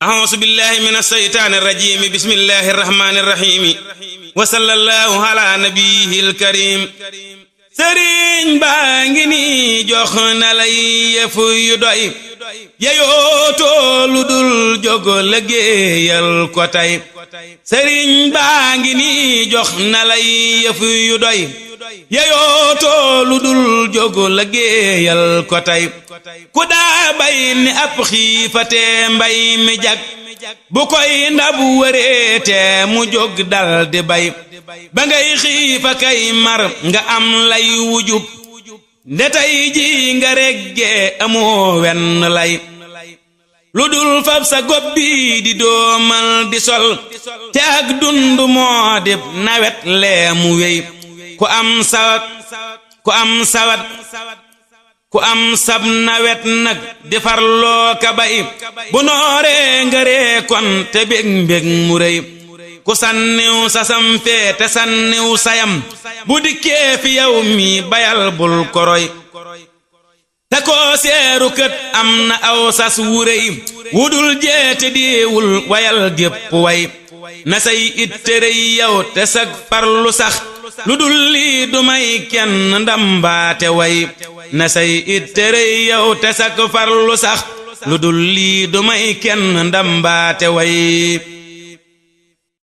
أعوذ بالله من الشيطان الرجيم بسم الله الرحمن الرحيم وصلى الله على نبيه الكريم sëriñ baa ngi nii jox na lay yëf yu doy yeyootoo lu dul jóg liggéeyal ko tey sëriñ baa ngi nii jox na lay yëf yu doy yeyootoo lu dul jóg liggéeyal ko tey ku daa bay ni ab xiifate mbay mi jag bu koy ndab wëreete mu jóg dal di bay ba ngay xiifa kay mar nga am lay wujub nde tey ji nga reggee amoo wenn lay lu dul fab sa gob bi di doomal di sol te ak dund moo dib nawet lee mu wey ku am sab nawet nag di farloo ka bay bu nooree nga ree kon te bég mbég mu rëy ku sanniw sasam fee te sanniw sayam bu dikkee fi yow mi bayal bul koroy te koo seeru kët am na aw sas wu rëy wudul jeete diewul wayal gépp way na say itte rëy yow te sag farlu sax lu dul lii du may kenn ndambaate way na say itte rëy yow te sag farlu sax lu dul lii du may kenn ndambaate way